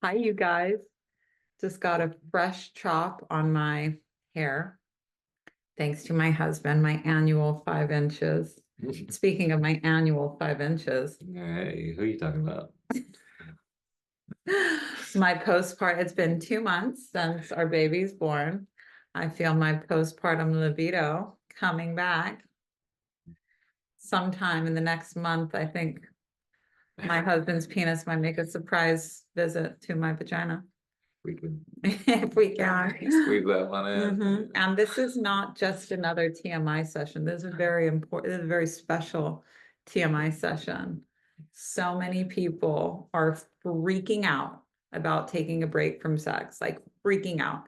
Hi, you guys. Just got a fresh chop on my hair. Thanks to my husband, my annual 5 inches. Speaking of my annual 5 inches, Hey, who are you talking about? my postpartum, it's been 2 months since our baby's born. I feel my postpartum libido coming back sometime in the next month. I think my husband's penis might make a surprise visit to my vagina. We can If we can. squeeze that one in. And this is not just another TMI session. This is very important. This is a very special TMI session. So many people are freaking out about taking a break from sex, like freaking out.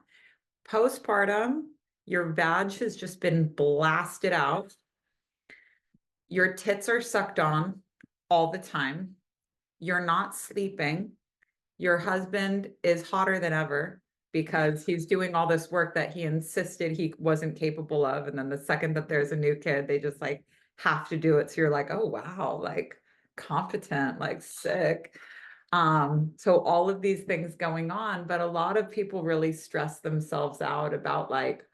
Postpartum, your vag has just been blasted out. Your tits are sucked on all the time. You're not sleeping. Your husband is hotter than ever because he's doing all this work that he insisted he wasn't capable of. And then the second that there's a new kid, they just like have to do it. So you're like, oh wow, like competent, like sick. So all of these things going on, but a lot of people really stress themselves out about like,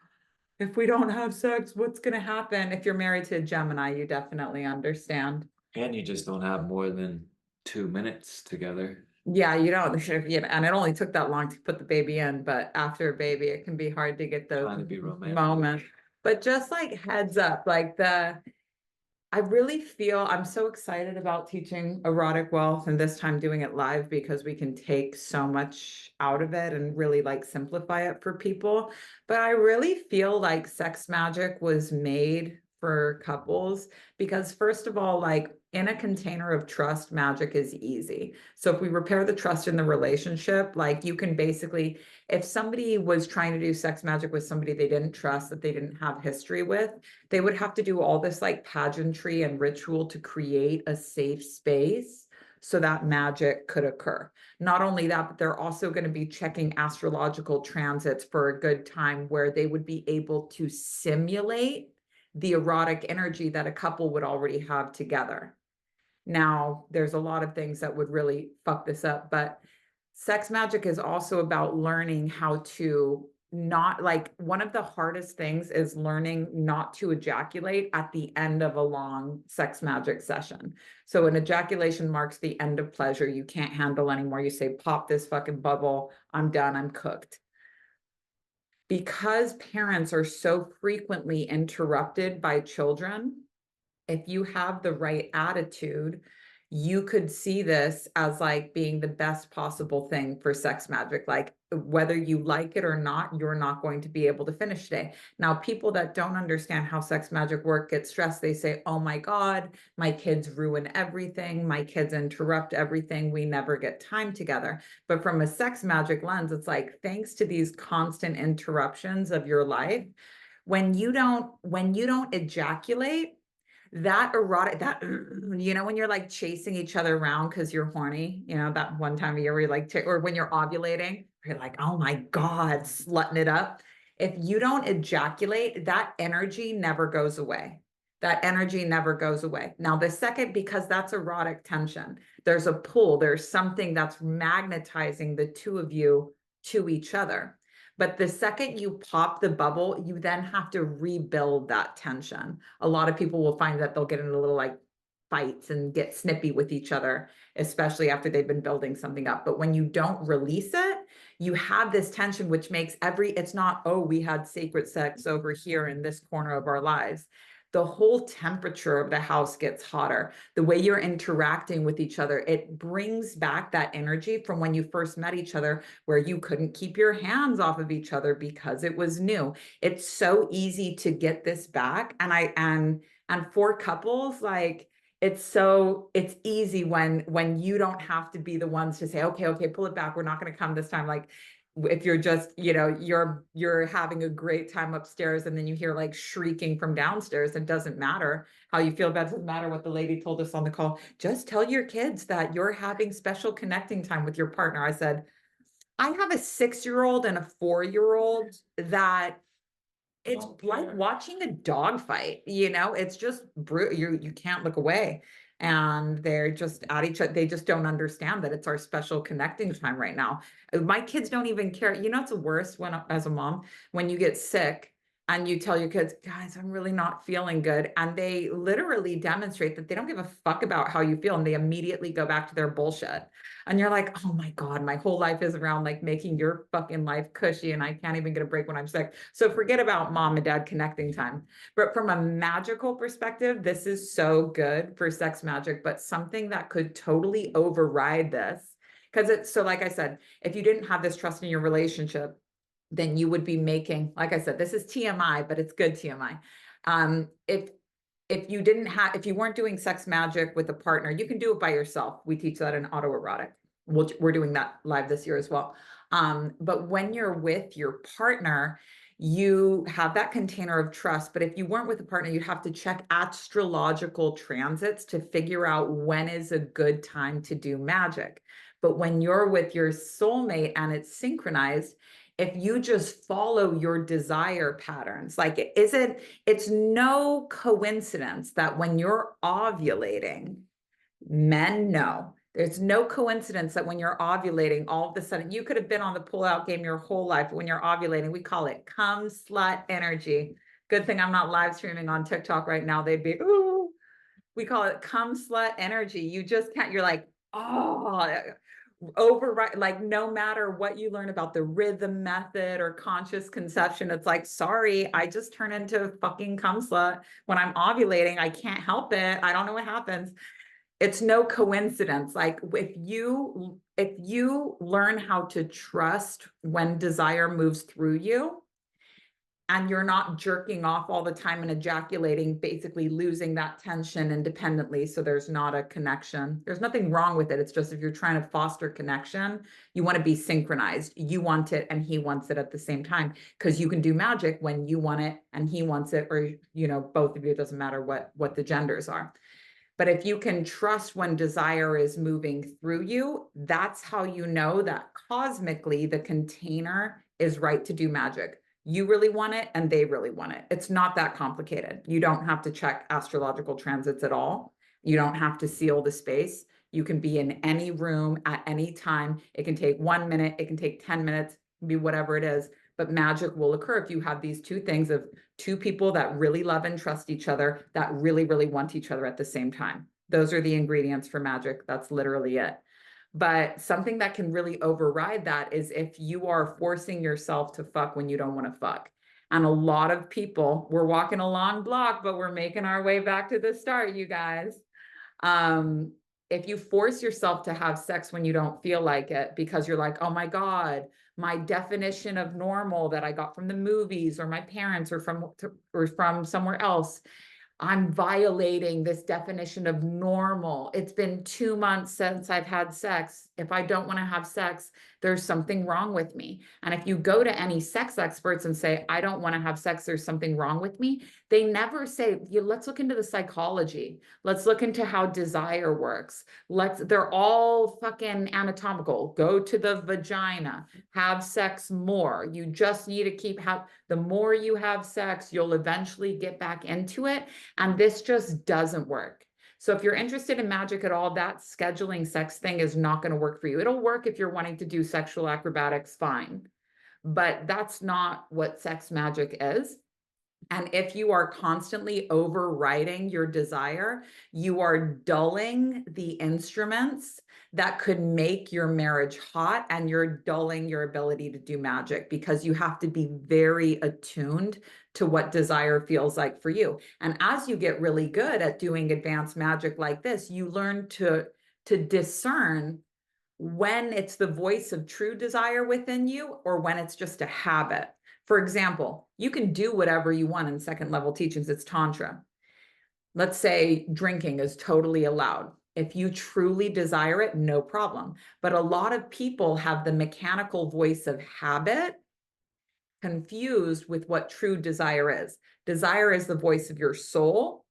if we don't have sex, what's going to happen? If you're married to a Gemini, you definitely understand. And you just don't have more than 2 minutes together. Yeah, you don't, yeah, and it only took that long to put the baby in, but after a baby, it can be hard to get those Trying to be romantic. moments. But just like heads up, I really feel I'm so excited about teaching erotic wealth and this time doing it live because we can take so much out of it and really like simplify it for people. But I really feel like sex magic was made for couples because first of all, like in a container of trust, magic is easy. So if we repair the trust in the relationship, like you can basically, if somebody was trying to do sex magic with somebody they didn't trust, that they didn't have history with, they would have to do all this like pageantry and ritual to create a safe space so that magic could occur. Not only that, but they're also going to be checking astrological transits for a good time where they would be able to simulate the erotic energy that a couple would already have together. Now, there's a lot of things that would really fuck this up, but sex magic is also about learning how to not like one of the hardest things is learning not to ejaculate at the end of a long sex magic session. So an ejaculation marks the end of pleasure. You can't handle anymore. You say, pop this fucking bubble. I'm done. I'm cooked. Because parents are so frequently interrupted by children, if you have the right attitude, you could see this as like being the best possible thing for sex magic. Like whether you like it or not, you're not going to be able to finish today. Now, people that don't understand how sex magic work get stressed. They say, oh my God, my kids ruin everything. My kids interrupt everything. We never get time together. But from a sex magic lens, it's like, thanks to these constant interruptions of your life, when you don't ejaculate, that erotic, that when you're like chasing each other around because you're horny, that one time of year where you're like or when you're ovulating, you're like, oh my God, slutting it up. If you don't ejaculate, that energy never goes away. That energy never goes away. Now the second, because that's erotic tension, there's a pull, there's something that's magnetizing the two of you to each other. But the second you pop the bubble, you then have to rebuild that tension. A lot of people will find that they'll get in a little like fights and get snippy with each other, especially after they've been building something up. But when you don't release it, you have this tension, which makes it's not, oh, we had sacred sex over here in this corner of our lives. The whole temperature of the house gets hotter. The way you're interacting with each other, it brings back that energy from when you first met each other, where you couldn't keep your hands off of each other because it was new. It's so easy to get this back. And for couples, like it's easy when you don't have to be the ones to say, okay, pull it back. We're not going to come this time. Like if you're just, you're having a great time upstairs and then you hear like shrieking from downstairs, it doesn't matter how you feel. It doesn't matter what the lady told us on the call. Just tell your kids that you're having special connecting time with your partner. I said, I have a 6-year-old and a 4-year-old that it's like watching a dog fight, it's just brutal. You can't look away. and they're just at each other. They just don't understand that it's our special connecting time right now. My kids don't even care. You know, it's the worst when, as a mom, when you get sick and you tell your kids, guys, I'm really not feeling good. And they literally demonstrate that they don't give a fuck about how you feel. And they immediately go back to their bullshit. And you're like, oh my God, my whole life is around like making your fucking life cushy. And I can't even get a break when I'm sick. So forget about mom and dad connecting time. But from a magical perspective, this is so good for sex magic, but something that could totally override this. Because it's so, like I said, if you didn't have this trust in your relationship, then you would be making, like I said, this is TMI, but it's good TMI. If you didn't have, if you weren't doing sex magic with a partner, you can do it by yourself. We teach that in autoerotic. We're doing that live this year as well. But when you're with your partner, you have that container of trust. But if you weren't with a partner, you'd have to check astrological transits to figure out when is a good time to do magic. But when you're with your soulmate and it's synchronized, if you just follow your desire patterns, like it's no coincidence that when you're ovulating, men know. There's no coincidence that when you're ovulating, all of a sudden, you could have been on the pull-out game your whole life, but when you're ovulating, we call it cum slut energy. Good thing I'm not live streaming on TikTok right now. They'd be, ooh, we call it cum slut energy. You just can't, you're like, oh, override, like no matter what you learn about the rhythm method or conscious conception, it's like, sorry, I just turn into a fucking cum slut when I'm ovulating. I can't help it. I don't know what happens. It's no coincidence. Like if you learn how to trust when desire moves through you, and you're not jerking off all the time and ejaculating, basically losing that tension independently. So there's not a connection. There's nothing wrong with it. It's just if you're trying to foster connection, you want to be synchronized. You want it and he wants it at the same time, because you can do magic when you want it and he wants it, or, you know, both of you, it doesn't matter what the genders are. But if you can trust when desire is moving through you, that's how you know that cosmically the container is right to do magic. You really want it and they really want it. It's not that complicated. You don't have to check astrological transits at all. You don't have to seal the space. You can be in any room at any time. It can take 1 minute, it can take 10 minutes, be whatever it is. But magic will occur if you have these two things of two people that really love and trust each other, that really, really want each other at the same time. Those are the ingredients for magic. That's literally it. But something that can really override that is if you are forcing yourself to fuck when you don't want to fuck. And a lot of people, we're walking a long block, but we're making our way back to the start, you guys. Um, if you force yourself to have sex when you don't feel like it because you're like, oh my God, my definition of normal that I got from the movies or my parents or from somewhere else, I'm violating this definition of normal. It's been 2 months since I've had sex. If I don't want to have sex, there's something wrong with me. And if you go to any sex experts and say, I don't want to have sex, there's something wrong with me, they never say, let's look into the psychology. Let's look into how desire works. They're all fucking anatomical. Go to the vagina, have sex more. You just need to the more you have sex, you'll eventually get back into it. And this just doesn't work. So if you're interested in magic at all, that scheduling sex thing is not going to work for you. It'll work if you're wanting to do sexual acrobatics, fine. But that's not what sex magic is. And if you are constantly overriding your desire, you are dulling the instruments that could make your marriage hot, and you're dulling your ability to do magic because you have to be very attuned to what desire feels like for you. And as you get really good at doing advanced magic like this, you learn to discern when it's the voice of true desire within you or when it's just a habit. For example, you can do whatever you want in second level teachings. It's Tantra. Let's say drinking is totally allowed. If you truly desire it, no problem. But a lot of people have the mechanical voice of habit confused with what true desire is. Desire is the voice of your soul.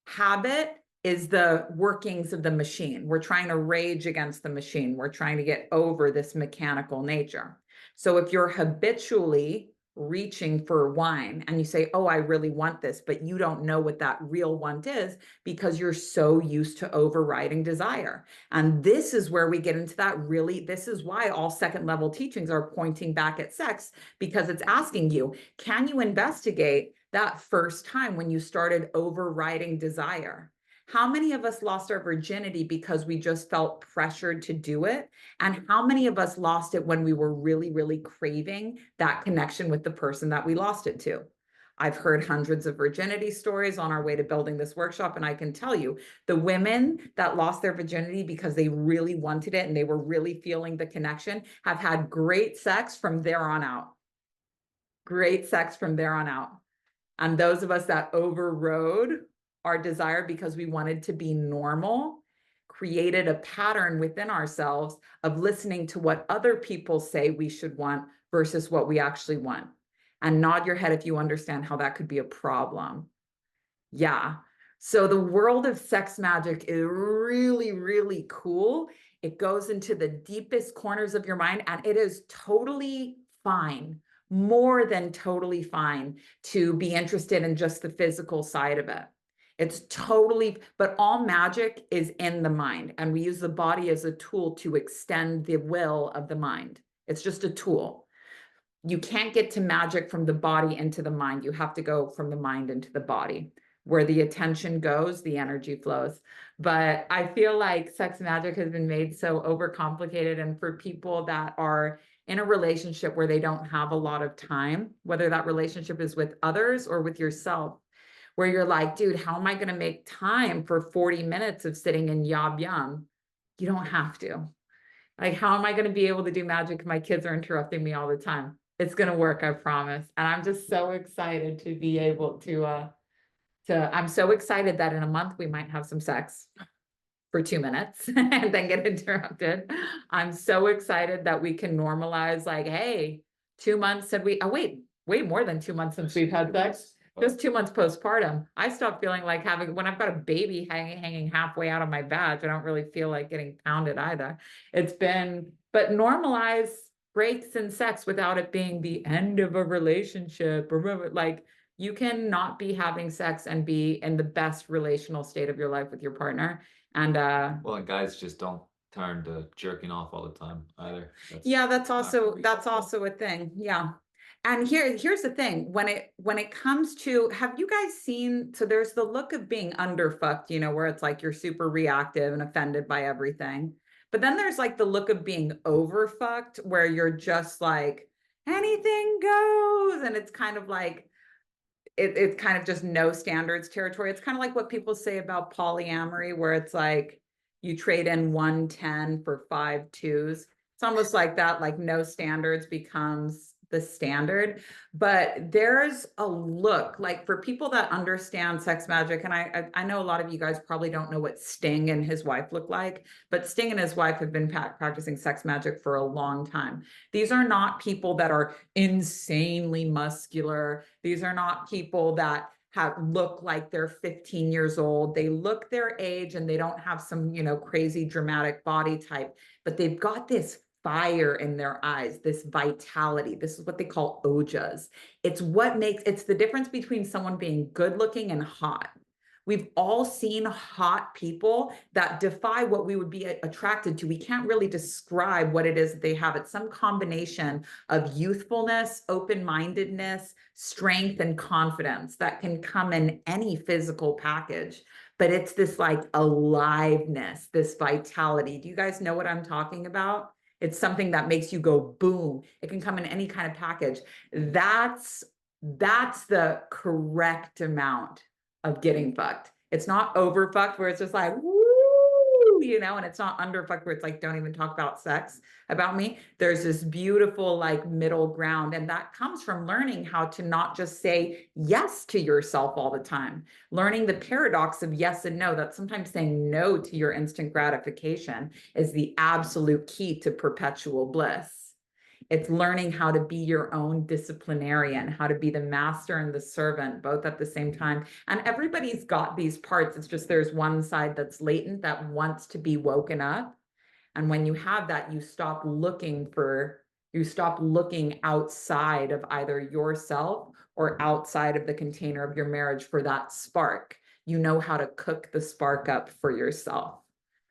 Habit is the workings of the machine. We're trying to rage against the machine. We're trying to get over this mechanical nature. So if you're habitually reaching for wine and you say, oh, I really want this, but you don't know what that real want is because you're so used to overriding desire. And this is where we get into that really, this is why all second level teachings are pointing back at sex, because it's asking you, can you investigate that first time when you started overriding desire? How many of us lost our virginity because we just felt pressured to do it? And how many of us lost it when we were really, really craving that connection with the person that we lost it to? I've heard hundreds of virginity stories on our way to building this workshop. And I can tell you, the women that lost their virginity because they really wanted it and they were really feeling the connection have had great sex from there on out. Great sex from there on out. And those of us that overrode our desire because we wanted to be normal created a pattern within ourselves of listening to what other people say we should want versus what we actually want. And nod your head if you understand how that could be a problem. Yeah. So the world of sex magic is really, really cool. It goes into the deepest corners of your mind, and it is totally fine, more than totally fine to be interested in just the physical side of it. It's totally, but all magic is in the mind, and we use the body as a tool to extend the will of the mind. It's just a tool. You can't get to magic from the body into the mind. You have to go from the mind into the body. Where the attention goes, the energy flows. But I feel like sex magic has been made so overcomplicated. And for people that are in a relationship where they don't have a lot of time, whether that relationship is with others or with yourself, where you're like, dude, how am I going to make time for 40 minutes of sitting in yob yum? You don't have to. Like, how am I going to be able to do magic if my kids are interrupting me all the time? It's going to work, I promise. And I'm just so excited to be able I'm so excited that in a month we might have some sex for 2 minutes and then get interrupted. I'm so excited that we can normalize, like, hey, 2 months said we, oh, wait, way more than 2 months since we've had sex. Just 2 months postpartum. I stopped feeling like having, when I've got a baby hanging halfway out of my badge, I don't really feel like getting pounded either. It's been, but normalize breaks in sex without it being the end of a relationship. Remember, like, you can not be having sex and be in the best relational state of your life with your partner. And Well, and guys just don't turn to jerking off all the time either. yeah, that's not gonna also be that's helpful. also a thing. Yeah. And here's the thing, when it comes to, have you guys seen, so there's the look of being underfucked, where it's like you're super reactive and offended by everything. But then there's like the look of being overfucked where you're just like anything goes, and it's kind of like it's kind of just no standards territory. It's kind of like what people say about polyamory, where it's like you trade in 110 for 5 2s. It's almost like that, like no standards becomes the standard. But there's a look, like for people that understand sex magic, and I know a lot of you guys probably don't know what Sting and his wife look like, but Sting and his wife have been practicing sex magic for a long time. These are not people that are insanely muscular. These are not people that look like they're 15 years old. They look their age and they don't have some, crazy dramatic body type, but they've got this fire in their eyes, this vitality. This is what they call ojas. It's the difference between someone being good looking and hot. We've all seen hot people that defy what we would be attracted to. We can't really describe what it is that they have. It's some combination of youthfulness, open-mindedness, strength, and confidence that can come in any physical package. But it's this like aliveness, this vitality. Do you guys know what I'm talking about? It's something that makes you go boom. It can come in any kind of package. That's the correct amount of getting fucked. It's not over fucked where it's just like, woo, and it's not under fucked where it's like, don't even talk about sex about me. There's this beautiful like middle ground. And that comes from learning how to not just say yes to yourself all the time, learning the paradox of yes and no, that sometimes saying no to your instant gratification is the absolute key to perpetual bliss. It's learning how to be your own disciplinarian, how to be the master and the servant, both at the same time. And everybody's got these parts. It's just there's one side that's latent that wants to be woken up. And when you have that, you stop looking for You stop looking outside of either yourself or outside of the container of your marriage for that spark. You know how to cook the spark up for yourself.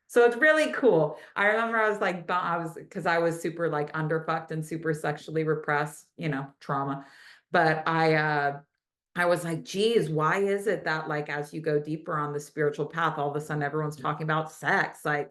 So it's really cool. I remember I was like, because I was super like underfucked and super sexually repressed, trauma. But I was like, geez, why is it that like as you go deeper on the spiritual path, all of a sudden everyone's talking about sex? Like,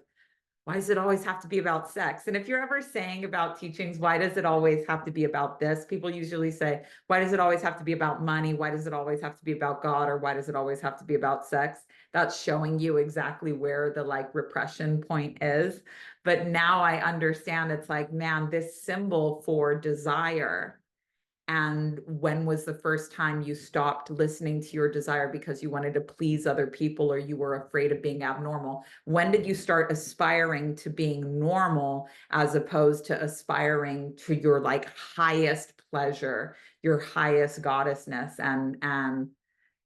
why does it always have to be about sex? And if you're ever saying about teachings, why does it always have to be about this? People usually say, why does it always have to be about money? Why does it always have to be about God? Or why does it always have to be about sex? That's showing you exactly where the like repression point is. But now I understand it's like, man, this symbol for desire, and when was the first time you stopped listening to your desire because you wanted to please other people or you were afraid of being abnormal? When did you start aspiring to being normal as opposed to aspiring to your like highest pleasure, your highest goddessness? And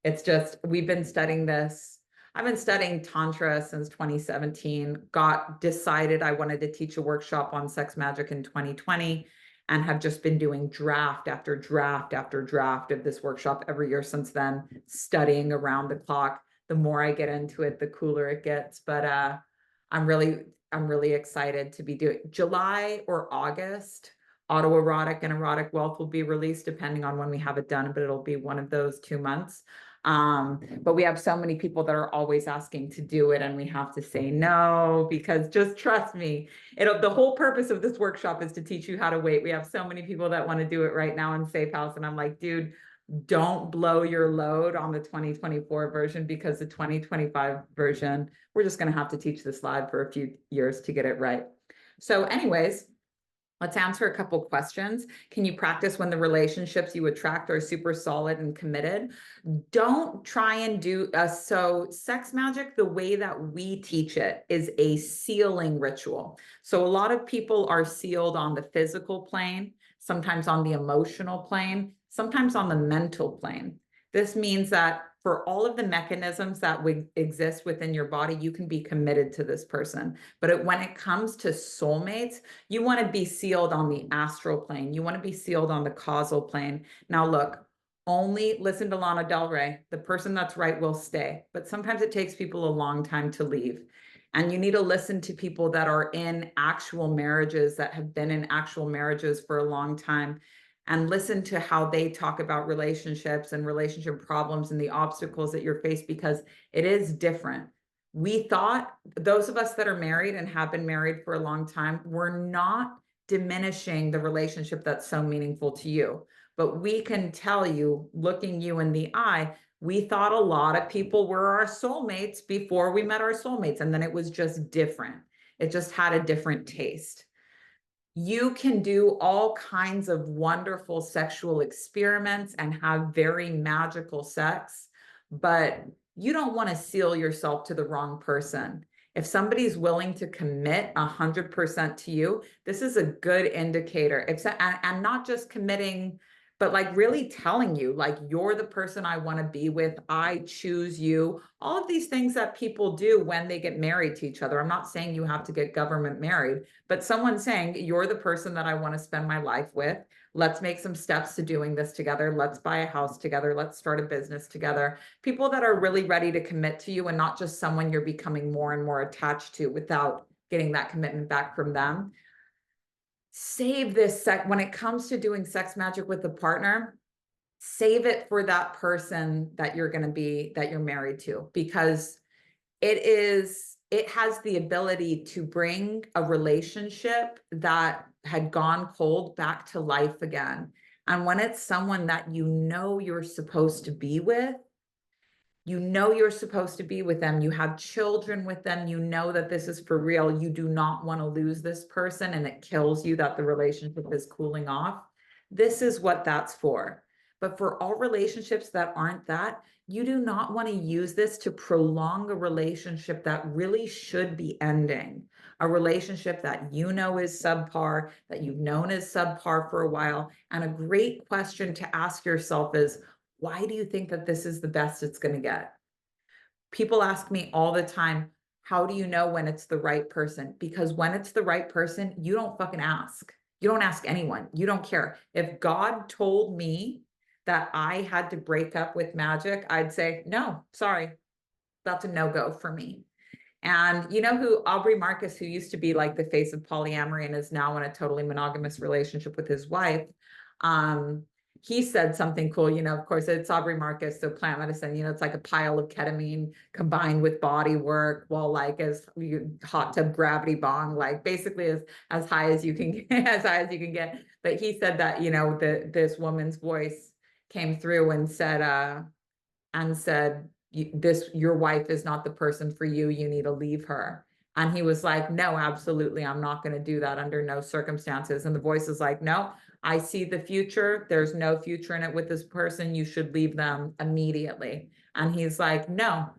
it's just, we've been studying this. I've been studying Tantra since 2017, decided I wanted to teach a workshop on sex magic in 2020, and have just been doing draft after draft after draft of this workshop every year since then, studying around the clock. The more I get into it, the cooler it gets. But I'm really excited to be doing July or August. Autoerotic and Erotic Wealth will be released depending on when we have it done, but it'll be one of those 2 months. But we have so many people that are always asking to do it, and we have to say no, because just trust me, the whole purpose of this workshop is to teach you how to wait. We have so many people that want to do it right now in Safe House, and I'm like, dude, don't blow your load on the 2024 version, because the 2025 version, we're just going to have to teach this live for a few years to get it right. So anyways, let's answer a couple questions. Can you practice when the relationships you attract are super solid and committed? Don't try and do so sex magic, the way that we teach it, is a sealing ritual. So a lot of people are sealed on the physical plane, sometimes on the emotional plane, sometimes on the mental plane. This means that for all of the mechanisms that would exist within your body, you can be committed to this person. But when it comes to soulmates, you want to be sealed on the astral plane. You want to be sealed on the causal plane. Now, look, only listen to Lana Del Rey. The person that's right will stay. But sometimes it takes people a long time to leave. And you need to listen to people that are in actual marriages, that have been in actual marriages for a long time, and listen to how they talk about relationships and relationship problems and the obstacles that you're faced, because it is different. We thought, those of us that are married and have been married for a long time, we're not diminishing the relationship that's so meaningful to you. But we can tell you, looking you in the eye, we thought a lot of people were our soulmates before we met our soulmates. And then it was just different. It just had a different taste. You can do all kinds of wonderful sexual experiments and have very magical sex, but you don't want to seal yourself to the wrong person. If somebody's willing to commit 100% to you, this is a good indicator. And not just committing, but like really telling you, like, you're the person I want to be with. I choose you. All of these things that people do when they get married to each other. I'm not saying you have to get government married, but someone saying, you're the person that I want to spend my life with. Let's make some steps to doing this together. Let's buy a house together. Let's start a business together. People that are really ready to commit to you, and not just someone you're becoming more and more attached to without getting that commitment back from them. Save this when it comes to doing sex magic with a partner, save it for that person that you're married to, because it has the ability to bring a relationship that had gone cold back to life again. And when it's someone that you're supposed to be with, you're supposed to be with them, you have children with them, you know that this is for real, you do not want to lose this person, and it kills you that the relationship is cooling off. This is what that's for. But for all relationships that aren't that, you do not want to use this to prolong a relationship that really should be ending. A relationship that you know is subpar, that you've known is subpar for a while. And a great question to ask yourself is, why do you think that this is the best it's going to get? People ask me all the time, how do you know when it's the right person? Because when it's the right person, you don't fucking ask. You don't ask anyone. You don't care. If God told me that I had to break up with magic, I'd say, no, sorry, that's a no-go for me. And you know who, Aubrey Marcus, who used to be like the face of polyamory and is now in a totally monogamous relationship with his wife, um, he said something cool. Of course, it's Aubrey Marcus, so plant medicine, it's like a pile of ketamine combined with body work, while like as hot tub gravity bong, like basically as high as you can get, as high as you can get. But he said that, this woman's voice came through and said, your wife is not the person for you, you need to leave her. And he was like, no, absolutely, I'm not going to do that under no circumstances. And the voice is like, no, I see the future, there's no future in it with this person, you should leave them immediately. And he's like, no,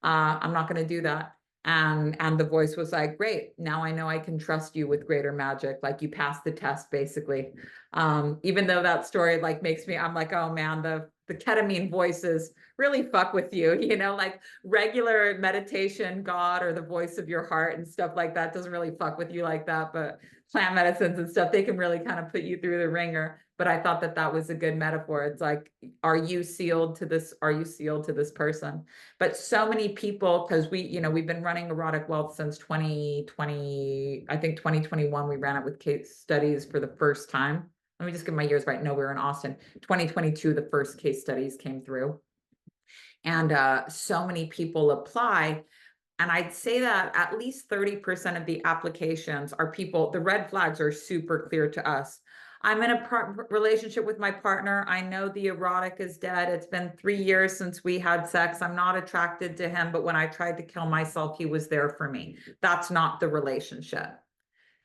I'm not going to do that. And the voice was like, great, now I know I can trust you with greater magic, like you passed the test basically. Even though that story like makes me, I'm like, oh man, the ketamine voices really fuck with you, like regular meditation, God, or the voice of your heart and stuff like that doesn't really fuck with you like that. But plant medicines and stuff, they can really kind of put you through the ringer. But I thought that that was a good metaphor. It's like, are you sealed to this? Are you sealed to this person? But so many people, because we've been running Erotic Wealth since 2020, I think 2021, we ran it with case studies for the first time. Let me just get my years right. No, we were in Austin. 2022, the first case studies came through. And so many people apply. And I'd say that at least 30% of the applications are people, the red flags are super clear to us. I'm in a relationship with my partner. I know the erotic is dead. It's been 3 years since we had sex. I'm not attracted to him, but when I tried to kill myself, he was there for me. That's not the relationship.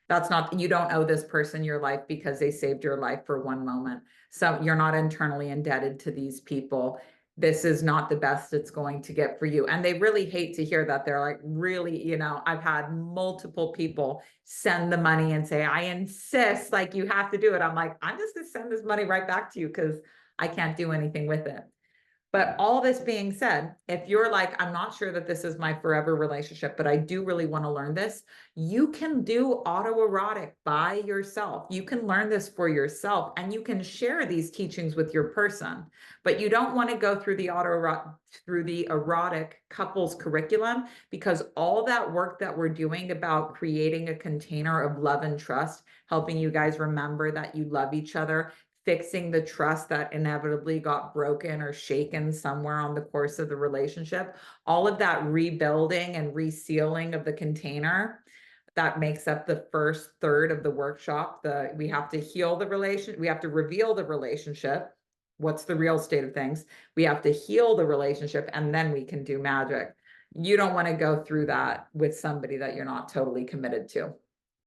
That's not, you don't owe this person your life because they saved your life for one moment. So you're not internally indebted to these people. This is not the best it's going to get for you. And they really hate to hear that. They're like, really, I've had multiple people send the money and say, I insist, like you have to do it. I'm like, I'm just gonna send this money right back to you because I can't do anything with it. But all this being said, if you're like, I'm not sure that this is my forever relationship, but I do really want to learn this, you can do autoerotic by yourself. You can learn this for yourself and you can share these teachings with your person. But you don't want to go through the erotic couples curriculum, because all that work that we're doing about creating a container of love and trust, helping you guys remember that you love each other, fixing the trust that inevitably got broken or shaken somewhere on the course of the relationship, all of that rebuilding and resealing of the container that makes up the first third of the workshop. We have to heal the relation, we have to reveal the relationship. What's the real state of things? We have to heal the relationship and then we can do magic. You don't want to go through that with somebody that you're not totally committed to.